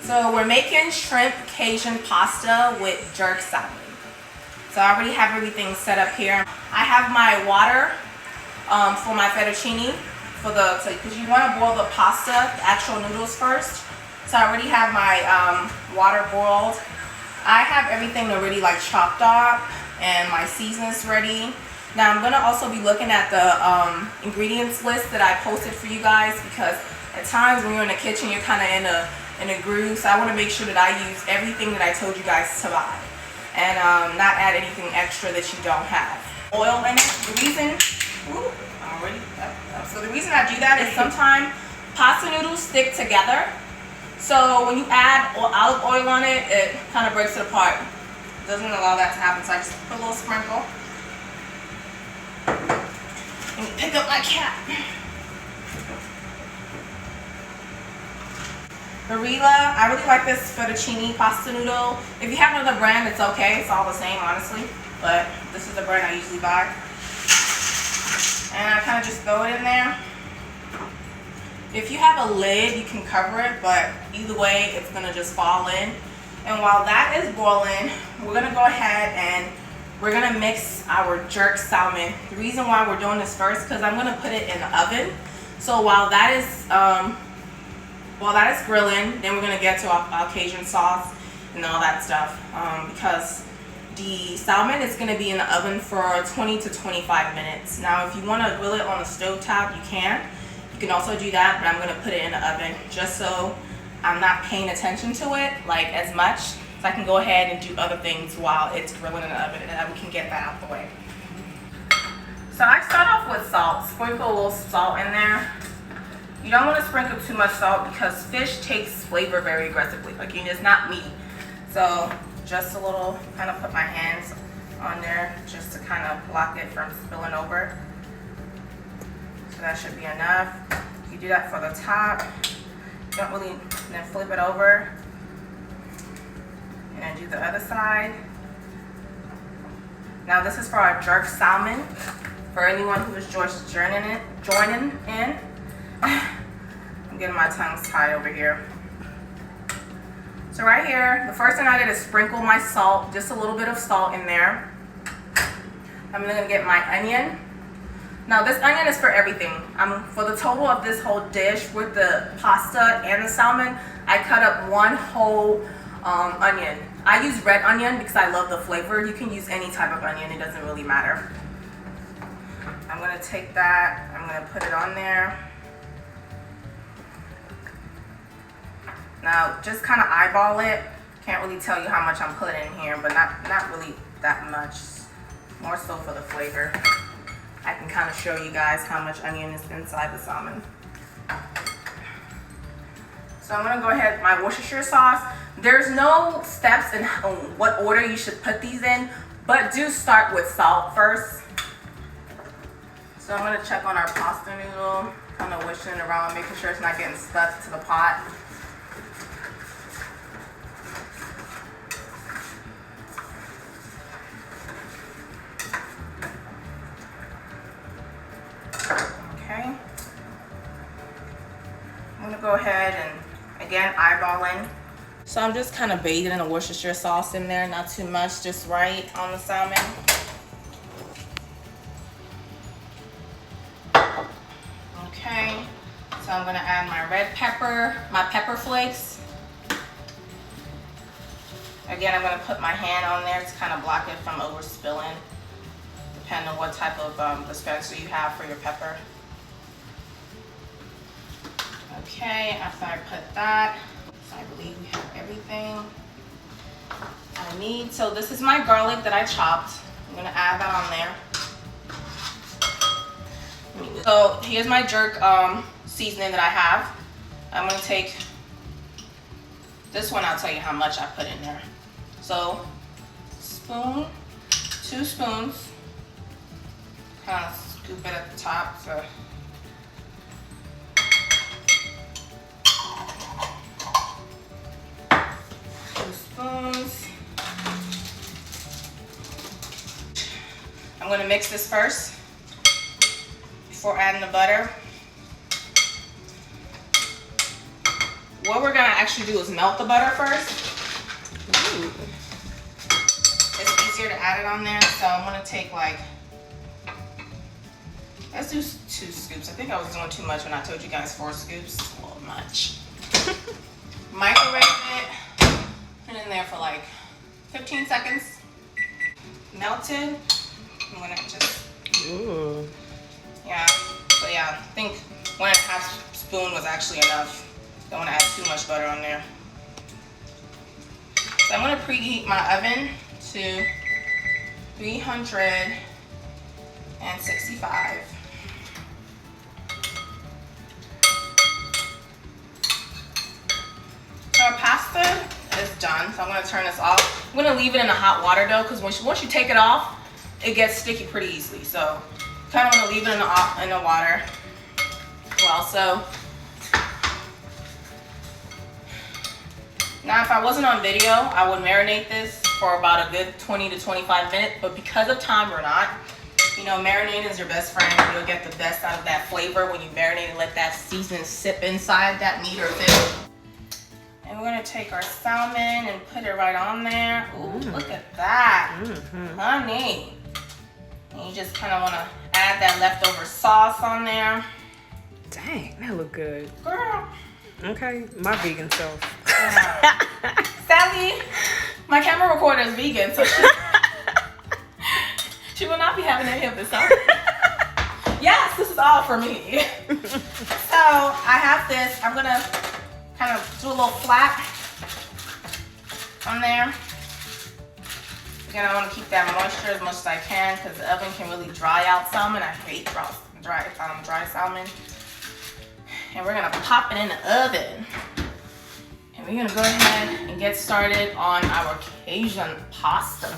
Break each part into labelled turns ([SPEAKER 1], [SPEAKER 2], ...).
[SPEAKER 1] So we're making shrimp Cajun pasta with jerk salmon. So I already have everything set up here. I have my water for my fettuccine, because you want to boil the pasta, the actual noodles first. So I already have my water boiled. I have everything already like chopped up and my seasonings ready. Now I'm gonna also be looking at the ingredients list that I posted for you guys, because at times when you're in the kitchen, you're kind of in a groove. So I want to make sure that I use everything that I told you guys to buy, and not add anything extra that you don't have. Oil in it. The reason, so the reason I do that is sometimes pasta noodles stick together. So when you add olive oil on it, it kind of breaks it apart. It doesn't allow that to happen. So I just put a little sprinkle. And pick up my cat. Barilla, I really like this fettuccine pasta noodle. If you have another brand, it's okay. It's all the same, honestly. But this is the brand I usually buy. And I kind of just throw it in there. If you have a lid, you can cover it, but either way, it's going to just fall in. And while that is boiling, we're going to go ahead and we're going to mix our jerk salmon. The reason why we're doing this first, because I'm going to put it in the oven. So while that is grilling, then we're going to get to our Cajun sauce and all that stuff, because the salmon is going to be in the oven for 20 to 25 minutes. Now, if you want to grill it on the stove top, you can. You can also do that, but I'm going to put it in the oven just so I'm not paying attention to it like as much. So I can go ahead and do other things while it's grilling in the oven, and then we can get that out the way. So I start off with salt. Sprinkle a little salt in there. You don't want to sprinkle too much salt because fish takes flavor very aggressively. Like, it's not meat. So just a little, kind of put my hands on there just to kind of block it from spilling over. So that should be enough. You do that for the top. Don't really, then flip it over. And then do the other side. Now this is for our jerk salmon. For anyone who is just joining in. I'm getting my tongue tied over here. So right here, the first thing I did is sprinkle my salt, just a little bit of salt in there. I'm then gonna get my onion. Now this onion is for everything. For the total of this whole dish with the pasta and the salmon, I cut up one whole onion. I use red onion because I love the flavor. You can use any type of onion, it doesn't really matter. I'm gonna take that, I'm gonna put it on there. Now, just kind of eyeball it. Can't really tell you how much I'm putting in here, but not really that much. More so for the flavor. I can kind of show you guys how much onion is inside the salmon. So I'm going to go ahead with my Worcestershire sauce. There's no steps in what order you should put these in, but do start with salt first. So I'm going to check on our pasta noodle, kind of wishing it around, making sure it's not getting stuck to the pot. I'm gonna go ahead and again eyeballing. So I'm just kind of bathing in the Worcestershire sauce in there, not too much, just right on the salmon. Okay, so I'm gonna add my red pepper, my pepper flakes. Again, I'm gonna put my hand on there to kind of block it from overspilling, depending on what type of dispenser you have for your pepper. Okay, after I put that, so I believe we have everything I need. So this is my garlic that I chopped. I'm gonna add that on there. So here's my jerk seasoning that I have. I'm gonna take this one, I'll tell you how much I put in there. So spoon, 2 spoons, kind of scoop it at the top. So spoons. I'm going to mix this first before adding the butter. what we're gonna actually do is melt the butter first.
[SPEAKER 2] Ooh.
[SPEAKER 1] It's easier to add it on there, so I'm gonna take like, let's do 2 scoops. I think I was doing too much when I told you guys 4 scoops. A little much. Microwave it, put it in there for like 15 seconds. Melted. I'm gonna just,
[SPEAKER 2] Ooh.
[SPEAKER 1] yeah. So yeah, I think 1.5 spoon was actually enough. Don't want to add too much butter on there. So I'm gonna preheat my oven to 365. So our pasta is done, so I'm gonna turn this off. I'm gonna leave it in the hot water though, because once you take it off, it gets sticky pretty easily. So kind of want to leave it in the water. Well, so now if I wasn't on video, I would marinate this for about a good 20 to 25 minutes, but because of time, we're not. You know, marinating is your best friend. You'll get the best out of that flavor when you marinate and let that seasoning sip inside that meat or fish. And we're gonna take our salmon and put it right on there. Ooh, look at that, honey. And you just kind of wanna add that leftover sauce on there.
[SPEAKER 2] Dang, that look good.
[SPEAKER 1] Girl.
[SPEAKER 2] Okay, my vegan self.
[SPEAKER 1] Sadly, my camera recorder is vegan, so she will not be having any of this stuff. Yes, this is all for me. So I have this. I'm gonna kind of do a little flap on there. Again, I want to keep that moisture as much as I can because the oven can really dry out salmon. I hate dry salmon. And we're gonna pop it in the oven. And we're gonna go ahead and get started on our Cajun pasta.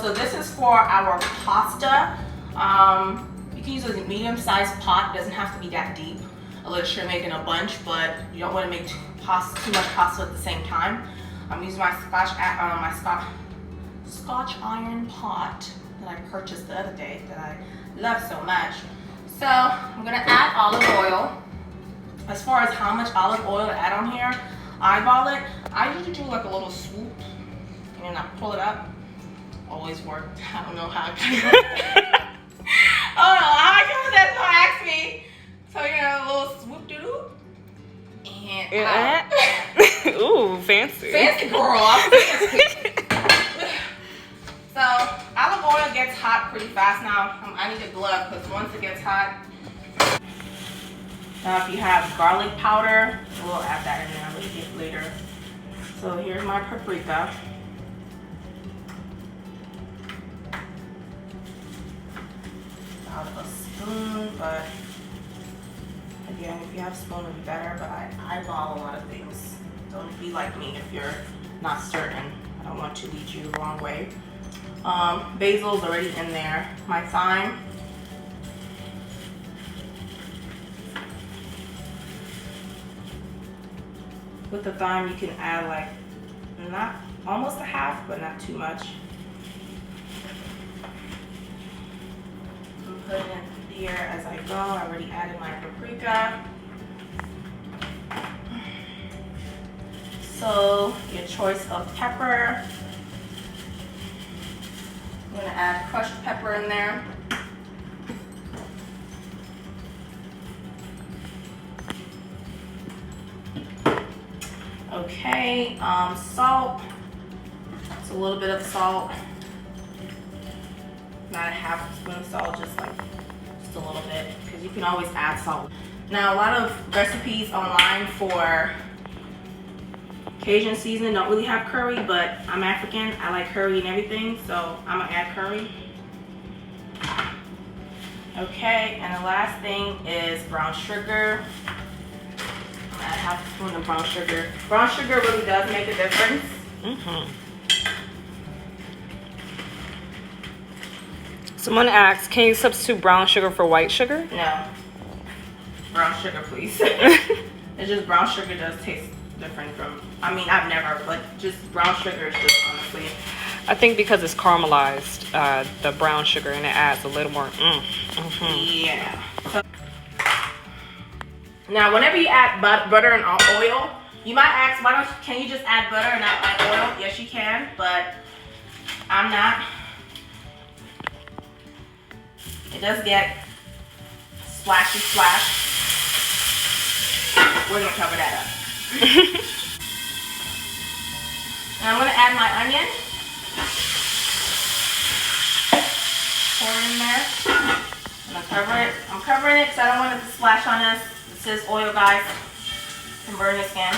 [SPEAKER 1] So this is for our pasta. You can use a medium-sized pot. It doesn't have to be that deep unless you're making a bunch, but you don't want to make too much pasta at the same time. I'm using my Scotch iron pot that I purchased the other day that I love so much. So I'm gonna add olive oil. As far as how much olive oil to add on here, eyeball it. I usually do like a little swoop and then I pull it up. Always worked. I don't know how I can. Oh no, how I come with that? Don't ask me. So you're gonna a little swoop doo doo. And
[SPEAKER 2] ooh, fancy.
[SPEAKER 1] Fancy girl, I'm fancy. So olive oil gets hot pretty fast now. I need a glove because once it gets hot. Now if you have garlic powder, we'll add that in there a little bit later. So here's my paprika. Out of a spoon, but again, if you have a spoon, it would be better, but I eyeball a lot of things. Don't be like me if you're not certain. I don't want to lead you the wrong way. Basil's already in there. My thyme. With the thyme, you can add like, not almost a half, but not too much. Put it in here as I go. I already added my paprika. So your choice of pepper. I'm gonna add crushed pepper in there. Okay, salt. It's a little bit of salt. Not a half spoon of salt, just a little bit, because you can always add salt. Now a lot of recipes online for Cajun seasoning don't really have curry, but I'm African, I like curry and everything, so I'm gonna add curry. Okay, and the last thing is brown sugar. Add half a spoon of brown sugar. Brown sugar really does make a difference.
[SPEAKER 2] Someone asked, can you substitute brown sugar for white sugar?
[SPEAKER 1] No. Brown sugar, please. It's just brown sugar does taste different from, I mean, I've never, but just brown sugar is just honestly.
[SPEAKER 2] I think because it's caramelized, the brown sugar, and it adds a little more.
[SPEAKER 1] Yeah. So, now, whenever you add butter and oil, you might ask, can you just add butter and not add oil? Yes, you can, but I'm not. It does get splashy splash. We're gonna cover that up. And I'm gonna add my onion. Pour it in there. I'm gonna cover it. I'm covering it because I don't want it to splash on us. This is oil, guys. And burn your skin.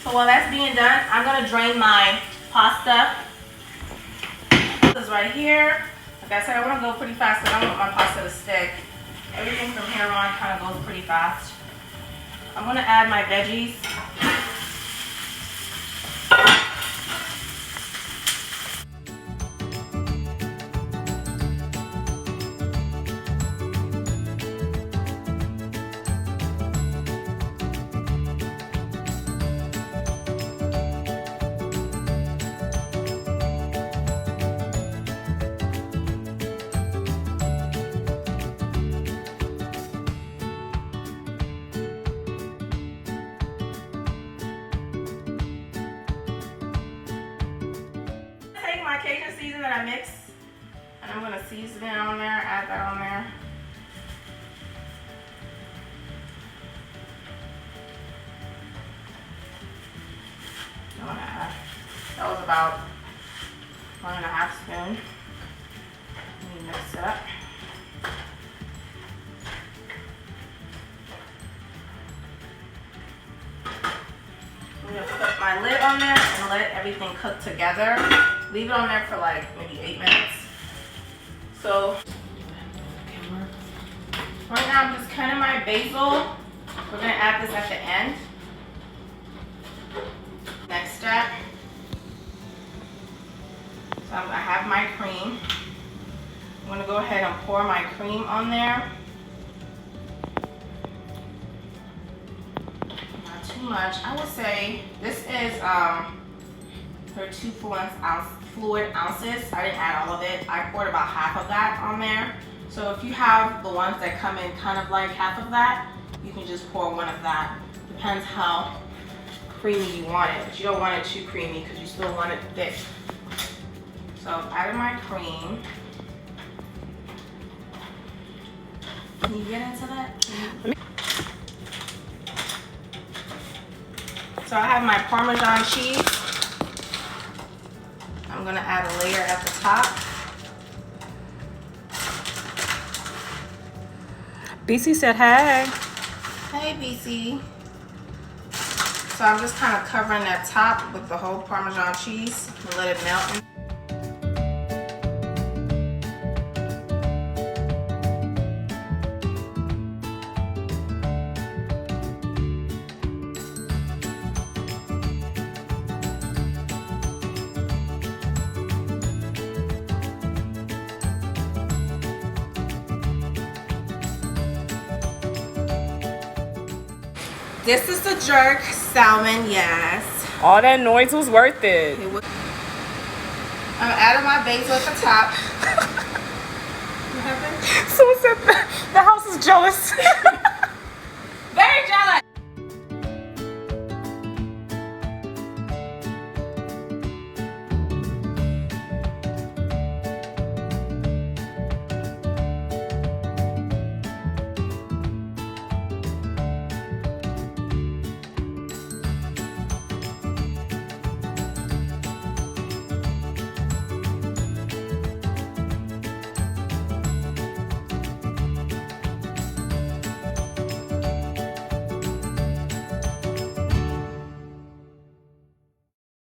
[SPEAKER 1] So while that's being done, I'm gonna drain my pasta. This is right here. Like I said, I want to go pretty fast because I don't want my pasta to stick. Everything from here on kind of goes pretty fast. I'm gonna add my veggies. My Cajun seasoning that I mixed, and I'm gonna season it on there, add that on there. That was about 1.5 spoons. Let me mix it up. I'm gonna put my lid on there and let everything cook together. Leave it on there for like maybe 8 minutes. So right now I'm just cutting my basil. We're gonna add this at the end. Next step. So I have my cream. I'm gonna go ahead and pour my cream on there. Not too much. I would say this is 32 fluid ounces. I didn't add all of it. I poured about half of that on there. So if you have the ones that come in kind of like half of that, you can just pour one of that. Depends how creamy you want it, but you don't want it too creamy because you still want it thick. So I've added my cream. Can you get into that? So I have my Parmesan cheese. I'm gonna add a layer at the top.
[SPEAKER 2] BC said hey.
[SPEAKER 1] Hey BC. So I'm just kind of covering that top with the whole Parmesan cheese and let it melt. This is the jerk salmon, yes.
[SPEAKER 2] All that noise was worth it.
[SPEAKER 1] I'm adding my basil at the top. What happened?
[SPEAKER 2] Someone said the house is jealous.